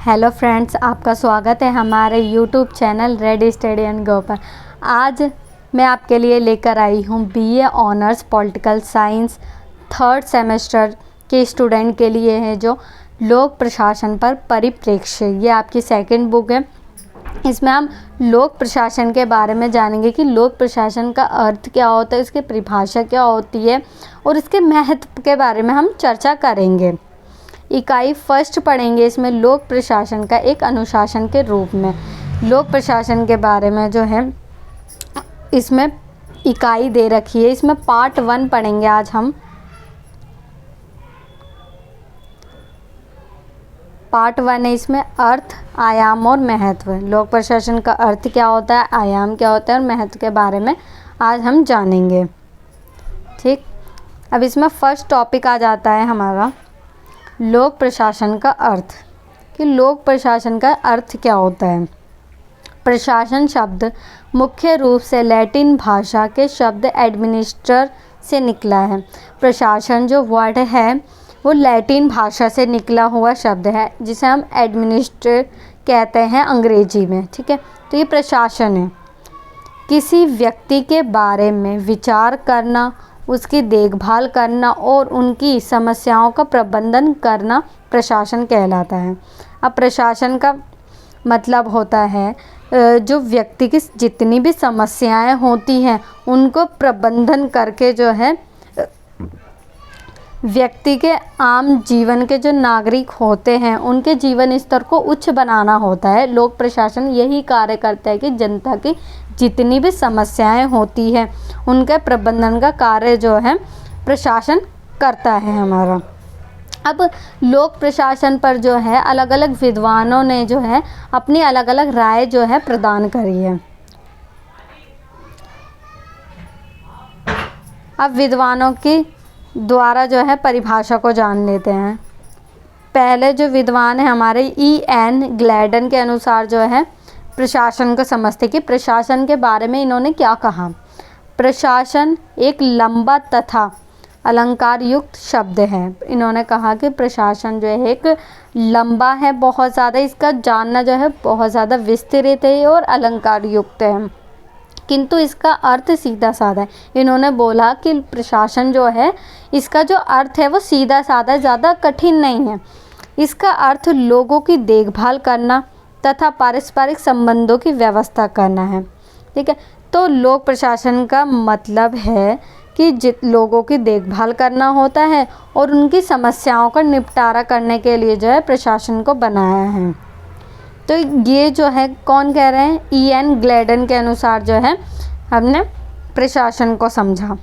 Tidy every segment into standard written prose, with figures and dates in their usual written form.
Hello friends, आपका स्वागत है हमारे YouTube channel ready steady and go पर। आज मैं आपके लिए लेकर आई हूँ BA honours political science third semester के स्टूडेंट के लिए है जो लोक प्रशासन पर परिप्रेक्ष्य। ये आपकी सेकंड बुक है। इसमें हम लोक प्रशासन के बारे में जानेंगे कि लोक प्रशासन का अर्थ क्या होता है, इसकी परिभाषा क्या होती है और इसके महत्व के बारे में हम चर्चा करेंगे। इकाई फर्स्ट पढ़ेंगे इसमें लोक प्रशासन का एक अनुशासन के रूप में। लोक प्रशासन के बारे में जो है इसमें इकाई दे रखी है। इसमें पार्ट 1 पढ़ेंगे आज हम। पार्ट 1 है इसमें अर्थ, आयाम और महत्व। लोक प्रशासन का अर्थ क्या होता है, आयाम क्या होता है और महत्व के बारे में आज हम जानेंगे। ठीक, अब इसमें फर्स्ट टॉपिक आ जाता है हमारा लोक प्रशासन का अर्थ, कि लोक प्रशासन का अर्थ क्या होता है। प्रशासन शब्द मुख्य रूप से लैटिन भाषा के शब्द एडमिनिस्टर से निकला है। प्रशासन जो वर्ड है वो लैटिन भाषा से निकला हुआ शब्द है जिसे हम एडमिनिस्टर कहते हैं अंग्रेजी में। ठीक है, तो ये प्रशासन है। किसी व्यक्ति के बारे में विचार करना, उसकी देखभाल करना और उनकी समस्याओं का प्रबंधन करना प्रशासन कहलाता है। अब प्रशासन का मतलब होता है जो व्यक्ति की जितनी भी समस्याएं होती हैं उनको प्रबंधन करके जो है व्यक्ति के आम जीवन के जो नागरिक होते हैं उनके जीवन स्तर को उच्च बनाना होता है। लोक प्रशासन यही कार्य करता है कि जनता की जितनी भी समस्याएं होती हैं उनके प्रबंधन का कार्य जो है प्रशासन करता है हमारा। अब लोक प्रशासन पर जो है अलग अलग विद्वानों ने जो है अपनी अलग अलग राय जो है प्रदान करी है। अब विद्वानों की द्वारा जो है परिभाषा को जान लेते हैं। पहले जो विद्वान है हमारे E.N. ग्लैडन के अनुसार जो है प्रशासन को समझते कि प्रशासन के बारे में इन्होंने क्या कहा। प्रशासन एक लंबा तथा अलंकार युक्त शब्द है। इन्होंने कहा कि प्रशासन जो है एक लंबा है बहुत ज़्यादा, इसका जानना जो है बहुत ज़्यादा विस्तृत है और अलंकार युक्त है, किंतु इसका अर्थ सीधा साधा है। इन्होंने बोला कि प्रशासन जो है इसका जो अर्थ है वो सीधा साधा, ज़्यादा कठिन नहीं है। इसका अर्थ लोगों की देखभाल करना तथा पारस्परिक संबंधों की व्यवस्था करना है। ठीक है, तो लोक प्रशासन का मतलब है कि लोगों की देखभाल करना होता है और उनकी समस्याओं का निपटारा करने के लिए जो है प्रशासन को बनाया है। तो ये जो है कौन कह रहे हैं, E.N. ग्लैडन के अनुसार जो है हमने प्रशासन को समझा।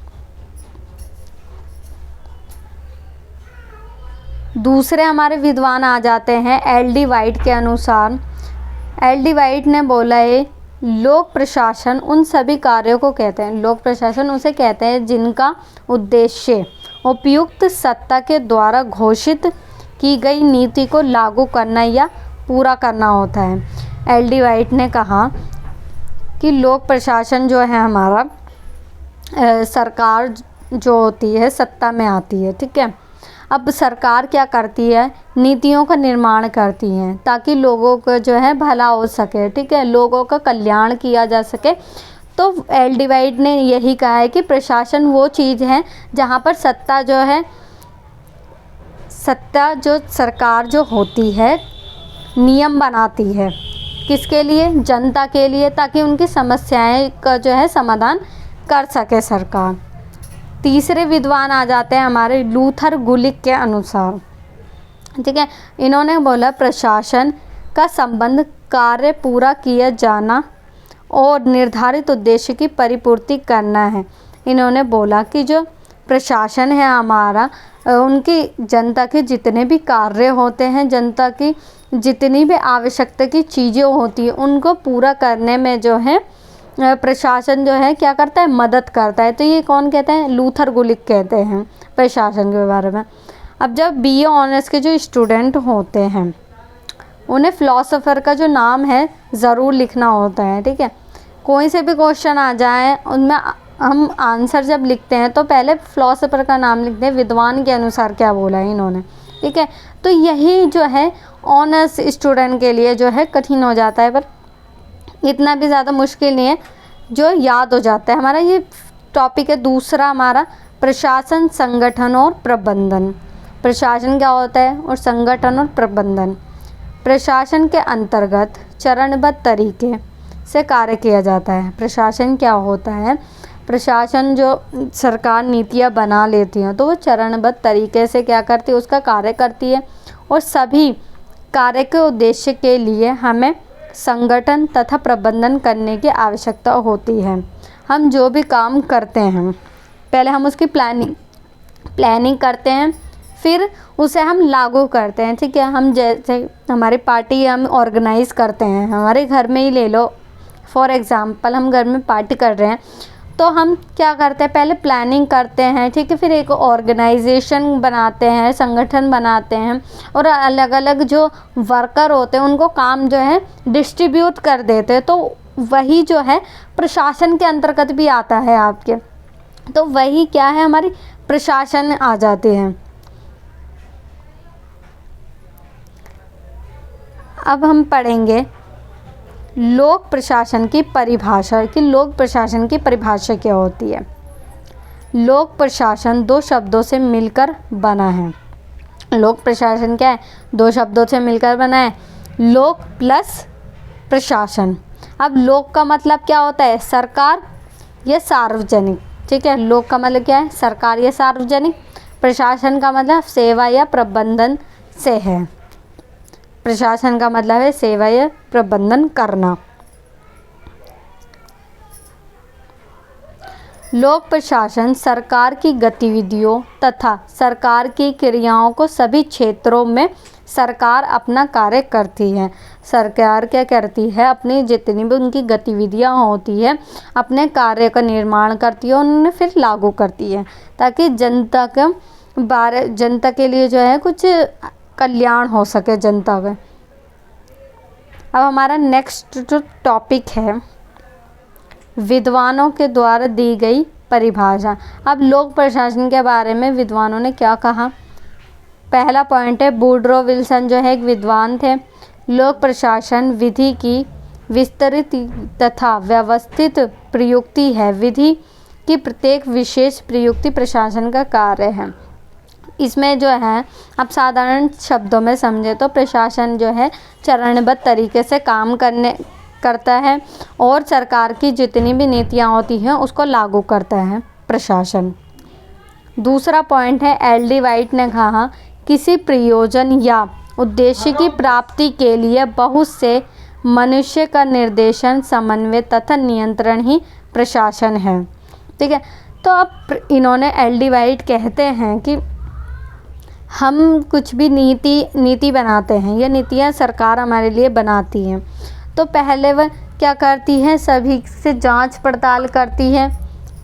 दूसरे हमारे विद्वान आ जाते हैं L.D. वाइट के अनुसार। L.D. वाइट ने बोला है लोक प्रशासन उन सभी कार्यों को कहते हैं, लोक प्रशासन उसे कहते हैं जिनका उद्देश्य उपयुक्त सत्ता के द्वारा घोषित की गई नीति को लागू करना या पूरा करना होता है। L.D. वाइट ने कहा कि लोक प्रशासन जो है हमारा सरकार जो होती है सत्ता में आती है। ठीक है, अब सरकार क्या करती है, नीतियों का निर्माण करती हैं ताकि लोगों को जो है भला हो सके। ठीक है, लोगों का कल्याण किया जा सके। तो L.D. वाइट ने यही कहा है कि प्रशासन वो चीज़ है जहाँ पर सत्ता जो सरकार जो होती है नियम बनाती है किसके लिए, जनता के लिए, ताकि उनकी समस्याएं का जो है समाधान कर सके सरकार। तीसरे विद्वान आ जाते हैं हमारे लूथर गुलिक के अनुसार। ठीक है, इन्होंने बोला प्रशासन का संबंध कार्य पूरा किया जाना और निर्धारित उद्देश्य की परिपूर्ति करना है। इन्होंने बोला कि जो प्रशासन है हमारा उनकी जनता के जितने भी कार्य होते हैं, जनता की जितनी भी आवश्यकता की चीज़ें होती है उनको पूरा करने में जो है प्रशासन जो है क्या करता है, मदद करता है। तो ये कौन कहते हैं, लूथर गुलिक कहते हैं प्रशासन के बारे में। अब जब बीए ऑनर्स के जो स्टूडेंट होते हैं उन्हें फ़िलासफ़र का जो नाम है ज़रूर लिखना होता है। ठीक है, कोई से भी क्वेश्चन आ जाए उनमें हम आंसर जब लिखते हैं तो पहले फ़िलासफ़र का नाम लिखते हैं, विद्वान के अनुसार क्या बोला है इन्होंने। ठीक है। तो यही जो है ऑनर्स स्टूडेंट के लिए जो है कठिन हो जाता है, पर इतना भी ज़्यादा मुश्किल नहीं है, जो याद हो जाता है। हमारा ये टॉपिक है दूसरा हमारा, प्रशासन, संगठन और प्रबंधन। प्रशासन क्या होता है और संगठन और प्रबंधन। प्रशासन के अंतर्गत चरणबद्ध तरीके से कार्य किया जाता है। प्रशासन क्या होता है, प्रशासन जो सरकार नीतियाँ बना लेती हैं तो वो चरणबद्ध तरीके से क्या करती है, उसका कार्य करती है। और सभी कार्य के उद्देश्य के लिए हमें संगठन तथा प्रबंधन करने की आवश्यकता होती है। हम जो भी काम करते हैं पहले हम उसकी प्लानिंग करते हैं, फिर उसे हम लागू करते हैं, ठीक है। हम जैसे हमारी पार्टी हम ऑर्गेनाइज़ करते हैं, हमारे घर में ही ले लो फॉर एग्ज़ाम्पल, हम घर में पार्टी कर रहे हैं तो हम क्या करते हैं, पहले प्लानिंग करते हैं, ठीक है। फिर एक ऑर्गेनाइजेशन बनाते हैं, संगठन बनाते हैं और अलग अलग जो वर्कर होते हैं उनको काम जो है डिस्ट्रीब्यूट कर देते हैं। तो वही जो है प्रशासन के अंतर्गत भी आता है आपके, तो वही क्या है, हमारी प्रशासन आ जाते हैं। अब हम पढ़ेंगे लोक प्रशासन की परिभाषा, कि लोक प्रशासन की परिभाषा क्या होती है। लोक प्रशासन दो शब्दों से मिलकर बना है। लोक प्रशासन क्या है, दो शब्दों से मिलकर बना है, लोक प्लस प्रशासन। अब लोक का मतलब क्या होता है, सरकार या सार्वजनिक, ठीक है। लोक का मतलब क्या है, सरकार या सार्वजनिक। प्रशासन का मतलब सेवा या प्रबंधन से है। प्रशासन का मतलब है सेवा या प्रबंधन करना। लोक प्रशासन सरकार की गतिविधियों तथा सरकार की क्रियाओं को सभी क्षेत्रों में सरकार अपना कार्य करती है। सरकार क्या करती है, अपनी जितनी भी उनकी गतिविधियां होती है अपने कार्य का निर्माण करती है और उन्हें फिर लागू करती है, ताकि जनता के लिए जो है कुछ कल्याण हो सके जनता का। अब हमारा नेक्स्ट जो टॉपिक है, विद्वानों के द्वारा दी गई परिभाषा। अब लोक प्रशासन के बारे में विद्वानों ने क्या कहा। पहला पॉइंट है, वुडरो विल्सन जो है एक विद्वान थे। लोक प्रशासन विधि की विस्तृत तथा व्यवस्थित प्रयुक्ति है। विधि की प्रत्येक विशेष प्रयुक्ति प्रशासन का कार्य है। इसमें जो है अब साधारण शब्दों में समझे तो प्रशासन जो है चरणबद्ध तरीके से काम करता है और सरकार की जितनी भी नीतियाँ होती हैं उसको लागू करता है प्रशासन। दूसरा पॉइंट है, एल.डी. वाइट ने कहा, किसी प्रयोजन या उद्देश्य की प्राप्ति के लिए बहुत से मनुष्य का निर्देशन, समन्वय तथा नियंत्रण ही प्रशासन है, ठीक है। तो अब इन्होंने एल.डी. वाइट कहते हैं कि हम कुछ भी नीति बनाते हैं, ये नीतियाँ सरकार हमारे लिए बनाती हैं, तो पहले वह क्या करती है, सभी से जांच पड़ताल करती है,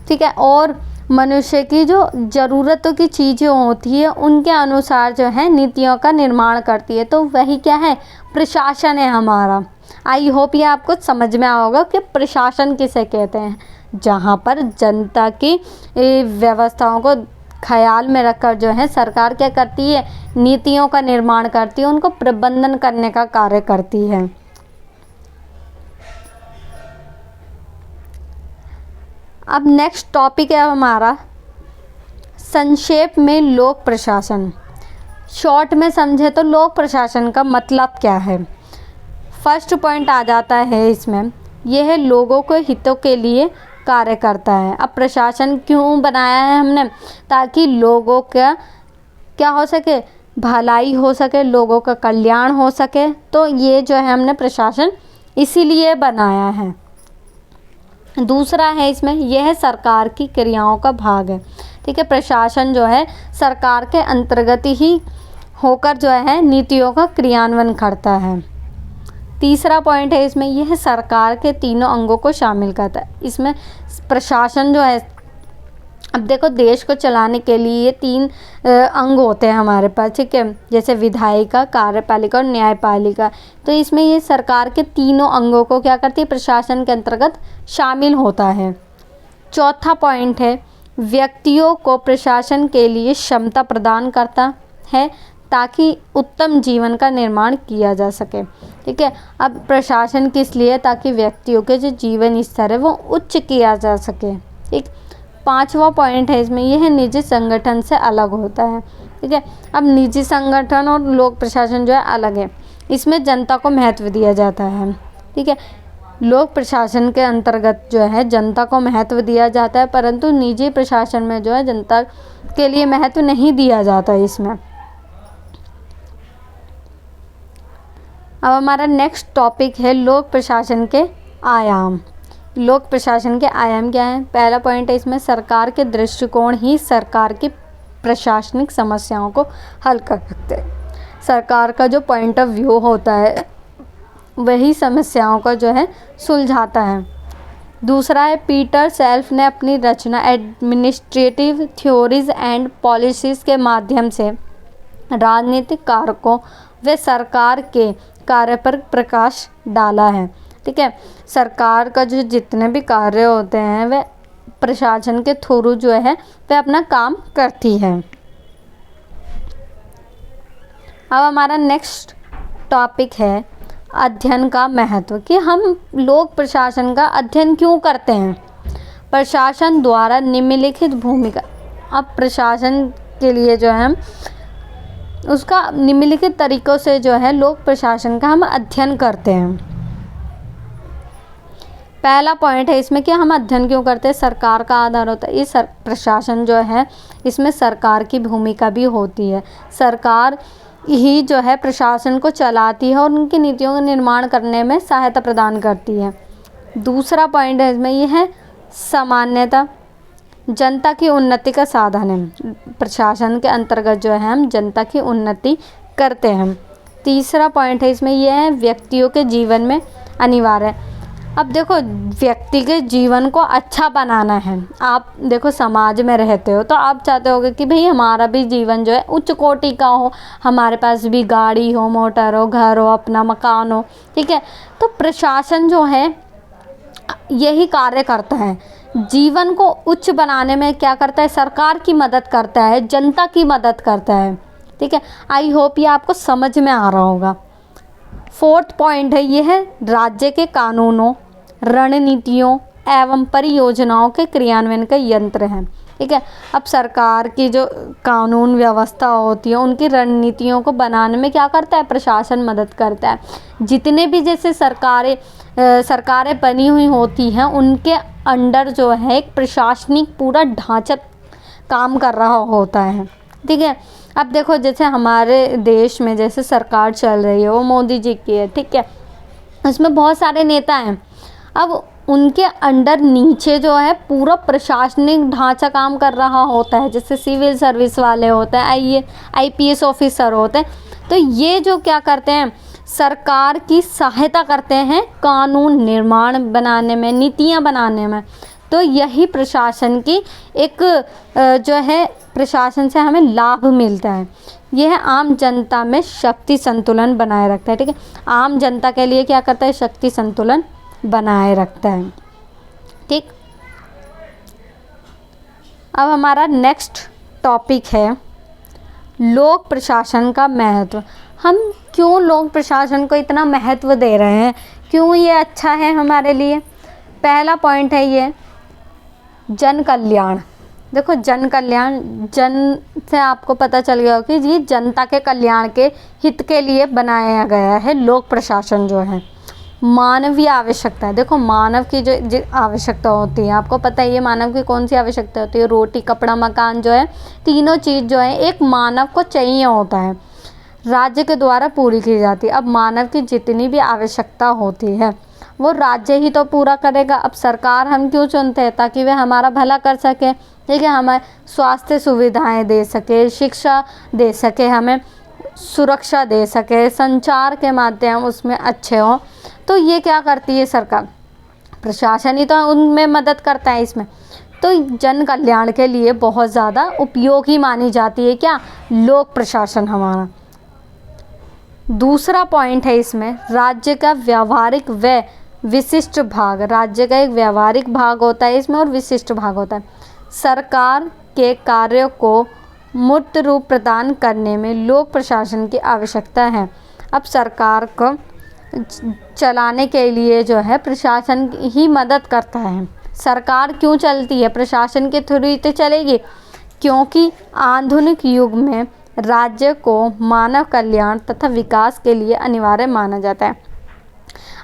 ठीक है। और मनुष्य की जो ज़रूरतों की चीज़ें होती है उनके अनुसार जो है नीतियों का निर्माण करती है। तो वही क्या है, प्रशासन है हमारा। आई होप ये आपको समझ में आया होगा कि प्रशासन किसे कहते हैं, जहाँ पर जनता की व्यवस्थाओं को ख्याल में रखकर जो है सरकार क्या करती है, नीतियों का निर्माण करती है, उनको प्रबंधन करने का कार्य करती है। अब नेक्स्ट टॉपिक है हमारा संक्षेप में लोक प्रशासन। शॉर्ट में समझे तो लोक प्रशासन का मतलब क्या है। फर्स्ट पॉइंट आ जाता है इसमें, यह लोगों के हितों के लिए कार्य करता है। अब प्रशासन क्यों बनाया है हमने, ताकि लोगों का क्या हो सके, भलाई हो सके, लोगों का कल्याण हो सके। तो ये जो है हमने प्रशासन इसीलिए बनाया है। दूसरा है इसमें, यह सरकार की क्रियाओं का भाग है, ठीक है। प्रशासन जो है सरकार के अंतर्गत ही होकर जो है नीतियों का क्रियान्वयन करता है। तीसरा पॉइंट है इसमें, यह सरकार के तीनों अंगों को शामिल करता है। इसमें प्रशासन जो है, अब देखो देश को चलाने के लिए 3 अंग होते हैं हमारे पास, ठीक है, जैसे विधायिका, कार्यपालिका और न्यायपालिका। तो इसमें ये सरकार के तीनों अंगों को क्या करती है, प्रशासन के अंतर्गत शामिल होता है। चौथा पॉइंट है, व्यक्तियों को प्रशासन के लिए क्षमता प्रदान करता है ताकि उत्तम जीवन का निर्माण किया जा सके। ठीक है, अब प्रशासन किस लिए, ताकि व्यक्तियों के जो जीवन स्तर है वो उच्च किया जा सके। ठीक, 5वां पॉइंट है इसमें, यह है निजी संगठन से अलग होता है। ठीक है, अब निजी संगठन और लोक प्रशासन जो है अलग है, इसमें जनता को महत्व दिया जाता है। ठीक है, लोक प्रशासन के अंतर्गत जो है जनता को महत्व दिया जाता है, परंतु निजी प्रशासन में जो है जनता के लिए महत्व नहीं दिया जाता है इसमें। अब हमारा नेक्स्ट टॉपिक है लोक प्रशासन के आयाम। लोक प्रशासन के आयाम क्या हैं? पहला पॉइंट है इसमें, सरकार के दृष्टिकोण ही सरकार की प्रशासनिक समस्याओं को हल कर सकते हैं। सरकार का जो पॉइंट ऑफ व्यू होता है वही समस्याओं का जो है सुलझाता है। दूसरा है, पीटर सेल्फ ने अपनी रचना एडमिनिस्ट्रेटिव थ्योरीज एंड पॉलिसीज़ के माध्यम से राजनीतिक कारकों व सरकार के कार्य पर प्रकाश डाला है। ठीक है, सरकार का जो जितने भी कार्य होते हैं वे प्रशासन के थ्रू जो है वे अपना काम करती है। अब हमारा नेक्स्ट टॉपिक है अध्ययन का महत्व, कि हम लोक प्रशासन का अध्ययन क्यों करते हैं। प्रशासन द्वारा निम्नलिखित भूमिका, अब प्रशासन के लिए जो है उसका निम्नलिखित तरीक़ों से जो है लोक प्रशासन का हम अध्ययन करते हैं। पहला पॉइंट है इसमें कि हम अध्ययन क्यों करते हैं, सरकार का आधार होता है। ये प्रशासन जो है इसमें सरकार की भूमिका भी होती है। सरकार ही जो है प्रशासन को चलाती है और उनकी नीतियों का निर्माण करने में सहायता प्रदान करती है। दूसरा पॉइंट है इसमें, यह है सामान्यतः जनता की उन्नति का साधन है। प्रशासन के अंतर्गत जो है हम जनता की उन्नति करते हैं। तीसरा पॉइंट है इसमें, यह है व्यक्तियों के जीवन में अनिवार्य है। अब देखो, व्यक्ति के जीवन को अच्छा बनाना है। आप देखो समाज में रहते हो तो आप चाहते होगे कि भाई हमारा भी जीवन जो है उच्च कोटि का हो, हमारे पास भी गाड़ी हो, मोटर हो, घर हो, अपना मकान हो। ठीक है, तो प्रशासन जो है यही कार्य करता है, जीवन को उच्च बनाने में क्या करता है, सरकार की मदद करता है, जनता की मदद करता है। ठीक है, आई होप ये आपको समझ में आ रहा होगा। फोर्थ पॉइंट है, ये है राज्य के कानूनों, रणनीतियों एवं परियोजनाओं के क्रियान्वयन का यंत्र है। ठीक है, अब सरकार की जो कानून व्यवस्था होती है उनकी रणनीतियों को बनाने में क्या करता है, प्रशासन मदद करता है। जितने भी जैसे सरकारें बनी हुई होती हैं उनके अंडर जो है एक प्रशासनिक पूरा ढांचा काम कर रहा होता है। ठीक है, अब देखो जैसे हमारे देश में जैसे सरकार चल रही है वो मोदी जी की है। ठीक है, उसमें बहुत सारे नेता हैं। अब उनके अंडर नीचे जो है पूरा प्रशासनिक ढांचा काम कर रहा होता है, जैसे सिविल सर्विस वाले होते हैं, IPS ऑफिसर होते हैं। तो ये जो क्या करते हैं, सरकार की सहायता करते हैं कानून निर्माण बनाने में, नीतियाँ बनाने में। तो यही प्रशासन की एक जो है प्रशासन से हमें लाभ मिलता है। यह आम जनता में शक्ति संतुलन बनाए रखता है। ठीक है, आम जनता के लिए क्या करता है, शक्ति संतुलन बनाए रखता है। ठीक, अब हमारा नेक्स्ट टॉपिक है लोक प्रशासन का महत्व। हम क्यों लोक प्रशासन को इतना महत्व दे रहे हैं, क्यों ये अच्छा है हमारे लिए। पहला पॉइंट है ये जन कल्याण। देखो जन कल्याण, जन से आपको पता चल गया हो कि ये जनता के कल्याण के हित के लिए बनाया गया है लोक प्रशासन जो है। मानवीय आवश्यकता है, देखो मानव की जो आवश्यकता होती है, आपको पता है ये मानव की कौन सी आवश्यकता होती है, रोटी कपड़ा मकान जो है, तीनों चीज़ जो है एक मानव को चाहिए होता है, राज्य के द्वारा पूरी की जाती है। अब मानव की जितनी भी आवश्यकता होती है वो राज्य ही तो पूरा करेगा। अब सरकार हम क्यों चुनते हैं, ताकि वह हमारा भला कर सके। ठीक है, हमें स्वास्थ्य सुविधाएं दे सके, शिक्षा दे सके, हमें सुरक्षा दे सके, संचार के माध्यम उसमें अच्छे हों। तो ये क्या करती है सरकार, प्रशासन ही तो उनमें मदद करता है इसमें। तो जन कल्याण के लिए बहुत ज़्यादा उपयोगी मानी जाती है क्या, लोक प्रशासन हमारा। दूसरा पॉइंट है इसमें राज्य का व्यावहारिक व विशिष्ट भाग। राज्य का एक व्यावहारिक भाग होता है इसमें और विशिष्ट भाग होता है। सरकार के कार्यों को मूर्त रूप प्रदान करने में लोक प्रशासन की आवश्यकता है। अब सरकार को चलाने के लिए जो है प्रशासन ही मदद करता है। सरकार क्यों चलती है? प्रशासन के थ्रू ही तो चलेगी, क्योंकि आधुनिक युग में राज्य को मानव कल्याण तथा विकास के लिए अनिवार्य माना जाता है।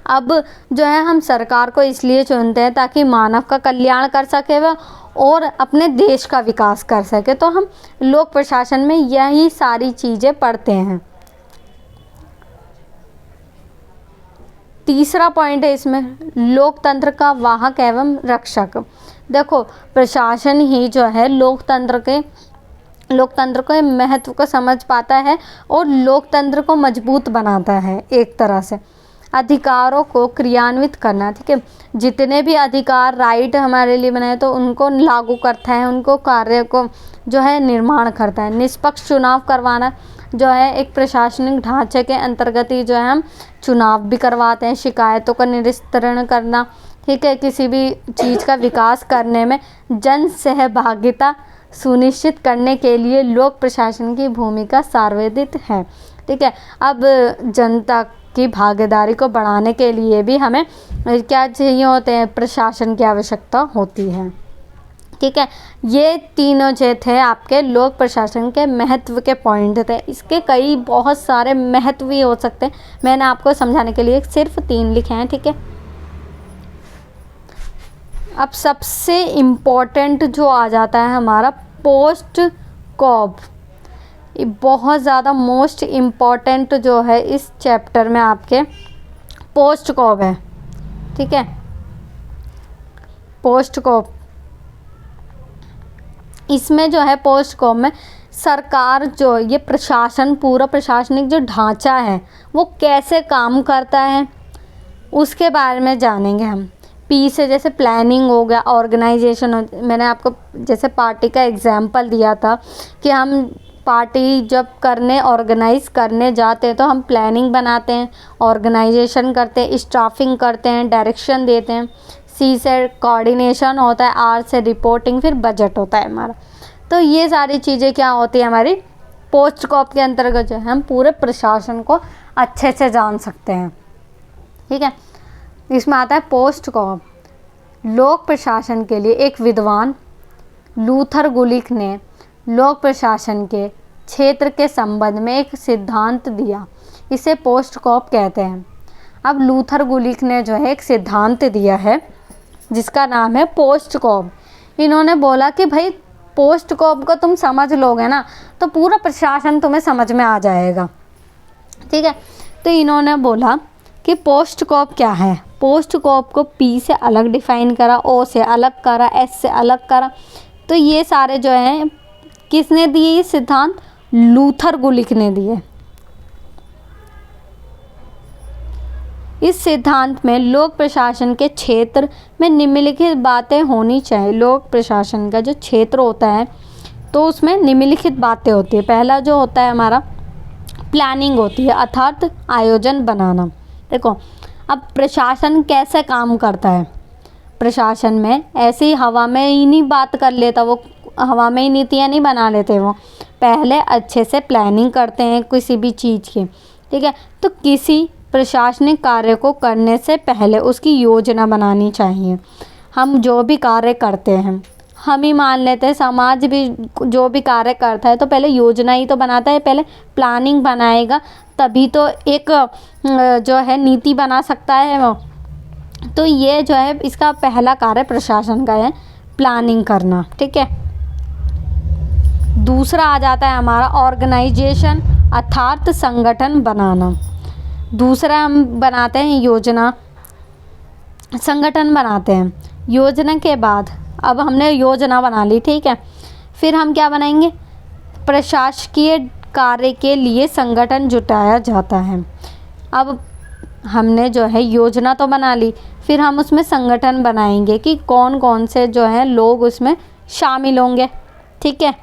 अब जो है हम सरकार को इसलिए चुनते हैं ताकि मानव का कल्याण कर सके वह और अपने देश का विकास कर सके। तो हम लोक प्रशासन में यही सारी चीज़ें पढ़ते हैं। तीसरा पॉइंट है इसमें, लोकतंत्र का वाहक एवं रक्षक। देखो, प्रशासन ही जो है लोकतंत्र के महत्व को समझ पाता है और लोकतंत्र को मजबूत बनाता है। एक तरह से अधिकारों को क्रियान्वित करना, ठीक है, जितने भी अधिकार राइट हमारे लिए बनाए तो उनको लागू करता है, उनको कार्य को जो है निर्माण करता है। निष्पक्ष चुनाव करवाना जो है एक प्रशासनिक ढांचे के अंतर्गत ही जो है हम चुनाव भी करवाते हैं। शिकायतों का निस्तारण करना, ठीक है, किसी भी चीज़ का विकास करने में जन सहभागिता सुनिश्चित करने के लिए लोक प्रशासन की भूमिका सर्वाधिक है, ठीक है। अब जनता की भागीदारी को बढ़ाने के लिए भी हमें क्या चाहिए होते हैं? प्रशासन की आवश्यकता होती है, ठीक है। ये तीनों जो थे आपके लोक प्रशासन के महत्व के पॉइंट थे। इसके कई बहुत सारे महत्व भी हो सकते हैं, मैंने आपको समझाने के लिए सिर्फ 3 लिखे हैं, ठीक है। अब सबसे इम्पोर्टेंट जो आ जाता है हमारा पोस्ट कॉब, बहुत ज़्यादा मोस्ट इम्पॉर्टेंट जो है इस चैप्टर में आपके पोस्ट कॉब है, ठीक है। पोस्ट कॉब, इसमें जो है पोस्ट कॉब में सरकार जो ये प्रशासन, पूरा प्रशासनिक जो ढांचा है वो कैसे काम करता है उसके बारे में जानेंगे हम। पी से जैसे प्लानिंग हो गया, ऑर्गेनाइजेशन मैंने आपको जैसे पार्टी का एग्जाम्पल दिया था कि हम पार्टी जब ऑर्गेनाइज करने जाते हैं तो हम प्लानिंग बनाते हैं, ऑर्गेनाइजेशन करते हैं, स्टाफिंग करते हैं, डायरेक्शन देते हैं। सी से कोऑर्डिनेशन होता है, आर से रिपोर्टिंग, फिर बजट होता है हमारा। तो ये सारी चीज़ें क्या होती है हमारी पोस्ट कॉप के अंतर्गत जो है हम पूरे प्रशासन को अच्छे से जान सकते हैं, ठीक है। इसमें आता है पोस्ट कॉप। लोक प्रशासन के लिए एक विद्वान लूथर गुलिक ने लोक प्रशासन के क्षेत्र के संबंध में एक सिद्धांत दिया, इसे पोस्ट कॉप कहते हैं। अब लूथर गुलिक ने जो है एक सिद्धांत दिया है जिसका नाम है पोस्ट कॉप। इन्होंने बोला कि भाई पोस्ट कॉप को तुम समझ लोगे ना तो पूरा प्रशासन तुम्हें समझ में आ जाएगा, ठीक है। तो इन्होंने बोला कि पोस्ट कॉप क्या है। पोस्ट कॉप को पी से अलग डिफाइन करा, ओ से अलग करा, एस से अलग करा। तो ये सारे जो हैं किसने दिए ये सिद्धांत? लूथर गुलिक ने दिए। इस सिद्धांत में लोक प्रशासन के क्षेत्र में निम्नलिखित बातें होनी चाहिए। लोक प्रशासन का जो क्षेत्र होता है तो उसमें निम्नलिखित बातें होती है। पहला जो होता है हमारा प्लानिंग होती है, अर्थात आयोजन बनाना। देखो, अब प्रशासन कैसे काम करता है? प्रशासन में ऐसे ही हवा में ही नहीं बात कर लेता, वो हवा में ही नीतियाँ नहीं बना लेते। वो पहले अच्छे से प्लानिंग करते हैं किसी भी चीज़ की, ठीक है। तो किसी प्रशासनिक कार्य को करने से पहले उसकी योजना बनानी चाहिए। हम जो भी कार्य करते हैं, हम ही मान लेते हैं, समाज भी जो भी कार्य करता है तो पहले योजना ही तो बनाता है, पहले प्लानिंग बनाएगा तभी तो एक जो है नीति बना सकता है वो। तो ये जो है इसका पहला कार्य प्रशासन का है, प्लानिंग करना, ठीक है। दूसरा आ जाता है हमारा ऑर्गेनाइजेशन, अर्थात संगठन बनाना। दूसरा हम बनाते हैं योजना, संगठन बनाते हैं। योजना के बाद अब हमने योजना बना ली, ठीक है। फिर हम क्या बनाएंगे? प्रशासकीय कार्य के लिए संगठन जुटाया जाता है। अब हमने जो है योजना तो बना ली, फिर हम उसमें संगठन बनाएंगे कि कौन कौन से जो है लोग उसमें शामिल होंगे, ठीक है।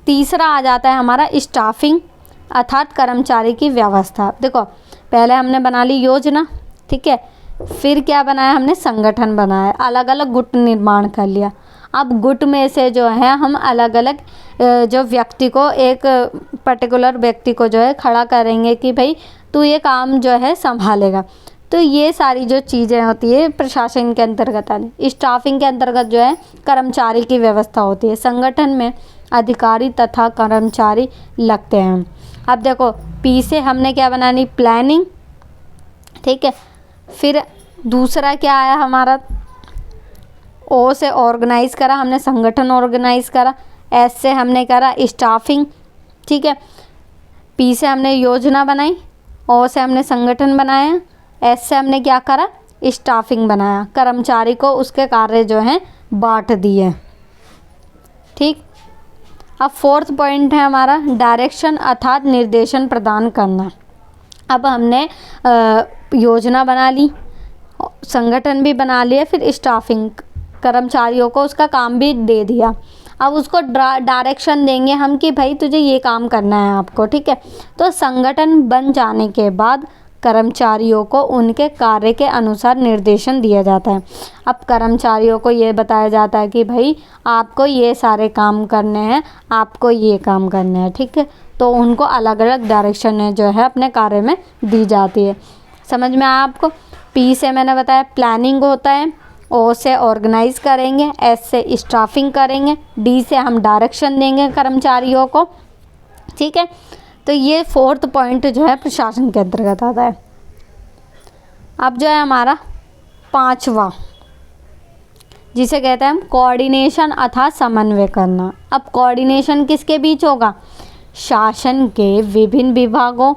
तीसरा आ जाता है हमारा स्टाफिंग, अर्थात कर्मचारी की व्यवस्था। देखो, पहले हमने बना ली योजना, ठीक है। फिर क्या बनाया हमने? संगठन बनाया, अलग अलग गुट निर्माण कर लिया। अब गुट में से जो है हम अलग अलग जो व्यक्ति को, एक पर्टिकुलर व्यक्ति को जो है खड़ा करेंगे कि भाई तू ये काम जो है संभालेगा। तो ये सारी जो चीज़ें होती है प्रशासन के अंतर्गत आती। स्टाफिंग के अंतर्गत जो है कर्मचारी की व्यवस्था होती है। संगठन में अधिकारी तथा कर्मचारी लगते हैं। अब देखो पी से हमने क्या बनानी, प्लानिंग, ठीक है। फिर दूसरा क्या आया हमारा, ओ से ऑर्गेनाइज करा हमने, संगठन ऑर्गेनाइज करा। एस से हमने करा स्टाफिंग, ठीक है। पी से हमने योजना बनाई, ओ से हमने संगठन बनाया, एस से हमने क्या करा, स्टाफिंग बनाया। कर्मचारी को उसके कार्य जो हैं बांट दिए, ठीक। अब फोर्थ पॉइंट है हमारा डायरेक्शन अर्थात निर्देशन प्रदान करना। अब हमने योजना बना ली, संगठन भी बना लिया, फिर स्टाफिंग, कर्मचारियों को उसका काम भी दे दिया। अब उसको डायरेक्शन देंगे हम कि भाई तुझे ये काम करना है आपको, ठीक है। तो संगठन बन जाने के बाद कर्मचारियों को उनके कार्य के अनुसार निर्देशन दिया जाता है। अब कर्मचारियों को ये बताया जाता है कि भाई आपको ये सारे काम करने हैं, आपको ये काम करने हैं, ठीक है। तो उनको अलग अलग डायरेक्शन जो है अपने कार्य में दी जाती है। समझ में आया आपको। पी से मैंने बताया प्लानिंग होता है, ओ से ऑर्गेनाइज करेंगे, एस से स्टाफिंग करेंगे, डी से हम डायरेक्शन देंगे कर्मचारियों को, ठीक है। तो ये फोर्थ पॉइंट जो है प्रशासन के अंतर्गत आता है। अब जो है हमारा पांचवा, जिसे कहते हैं हम कोऑर्डिनेशन अर्थात समन्वय करना। अब कोऑर्डिनेशन किसके बीच होगा, शासन के विभिन्न विभागों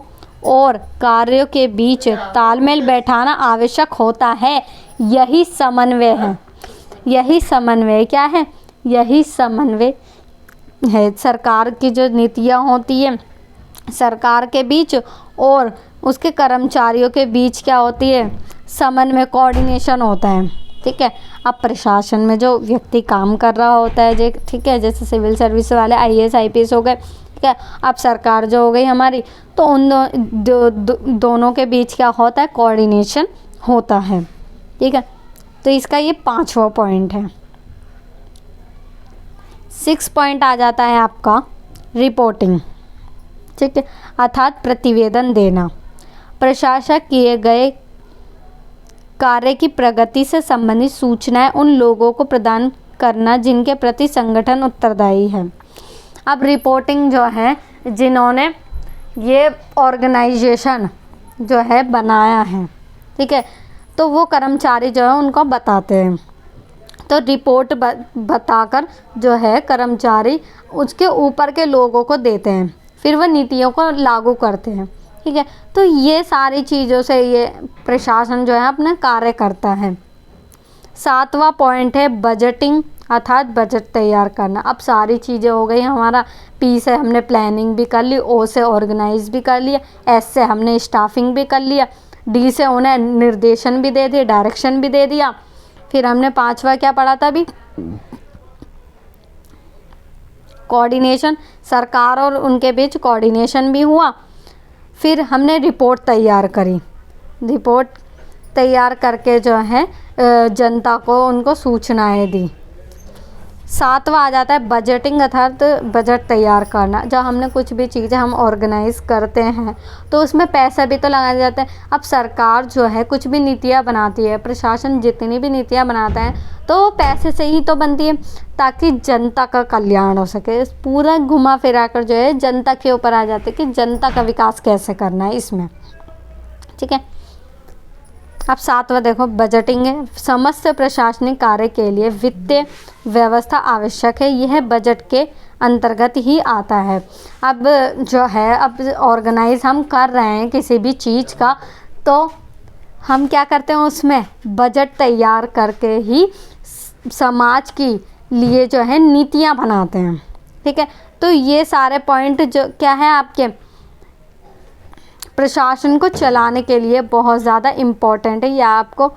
और कार्यों के बीच तालमेल बैठाना आवश्यक होता है। यही समन्वय है। यही समन्वय क्या है, यही समन्वय है। सरकार की जो नीतियाँ होती है सरकार के बीच और उसके कर्मचारियों के बीच क्या होती है, समन्वय, कोऑर्डिनेशन होता है, ठीक है। अब प्रशासन में जो व्यक्ति काम कर रहा होता है, ठीक है, जैसे सिविल सर्विस वाले IAS IPS हो गए, ठीक है। अब सरकार जो हो गई हमारी, तो उन दोनों के बीच क्या होता है, कोऑर्डिनेशन होता है, ठीक है। तो इसका ये पांचवा पॉइंट है। 6 पॉइंट आ जाता है आपका रिपोर्टिंग, ठीक है, अर्थात प्रतिवेदन देना। प्रशासक किए गए कार्य की प्रगति से संबंधित सूचनाएं उन लोगों को प्रदान करना जिनके प्रति संगठन उत्तरदायी है। अब रिपोर्टिंग जो है, जिन्होंने ये ऑर्गेनाइजेशन जो है बनाया है, ठीक है, तो वो कर्मचारी जो है उनको बताते हैं। तो रिपोर्ट बताकर जो है कर्मचारी उसके ऊपर के लोगों को देते हैं, फिर वह नीतियों को लागू करते हैं, ठीक है। तो ये सारी चीज़ों से ये प्रशासन जो है अपना कार्य करता है। 7वां पॉइंट है बजटिंग अर्थात बजट तैयार करना। अब सारी चीज़ें हो गई हमारा। पी से हमने प्लानिंग भी कर ली, ओ से ऑर्गेनाइज भी कर लिया, एस से हमने स्टाफिंग भी कर लिया, डी से उन्हें निर्देशन भी दे दिए, डायरेक्शन भी दे दिया। फिर हमने 5वां क्या पढ़ा था अभी, कोऑर्डिनेशन, सरकार और उनके बीच कोऑर्डिनेशन भी हुआ। फिर हमने रिपोर्ट तैयार करी, रिपोर्ट तैयार करके जो है जनता को उनको सूचनाएं दी। 7वां आ जाता है बजटिंग अर्थात बजट तैयार करना। जब हमने कुछ भी चीज़ें हम ऑर्गेनाइज करते हैं तो उसमें पैसा भी तो लगाए जाते हैं। अब सरकार जो है कुछ भी नीतियाँ बनाती है, प्रशासन जितनी भी नीतियाँ बनाता है तो वो पैसे से ही तो बनती है ताकि जनता का कल्याण हो सके। पूरा घुमा फिरा कर जो है जनता के ऊपर आ जाते कि जनता का विकास कैसे करना है इसमें, ठीक है। अब 7वां देखो बजटिंग है। समस्त प्रशासनिक कार्य के लिए वित्तीय व्यवस्था आवश्यक है, यह बजट के अंतर्गत ही आता है। अब जो है अब ऑर्गेनाइज हम कर रहे हैं किसी भी चीज़ का, तो हम क्या करते हैं उसमें बजट तैयार करके ही समाज की लिए जो है नीतियाँ बनाते हैं, ठीक है। तो ये सारे पॉइंट जो क्या है आपके प्रशासन को चलाने के लिए बहुत ज़्यादा इम्पोर्टेंट है, या आपको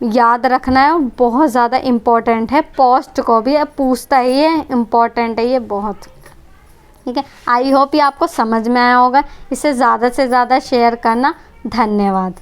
याद रखना है, बहुत ज़्यादा इम्पोर्टेंट है। पोस्ट को भी अब पूछता ही है, इम्पोर्टेंट है ये बहुत, ठीक है। आई होप ये आपको समझ में आया होगा। इसे ज़्यादा से ज़्यादा शेयर करना। धन्यवाद।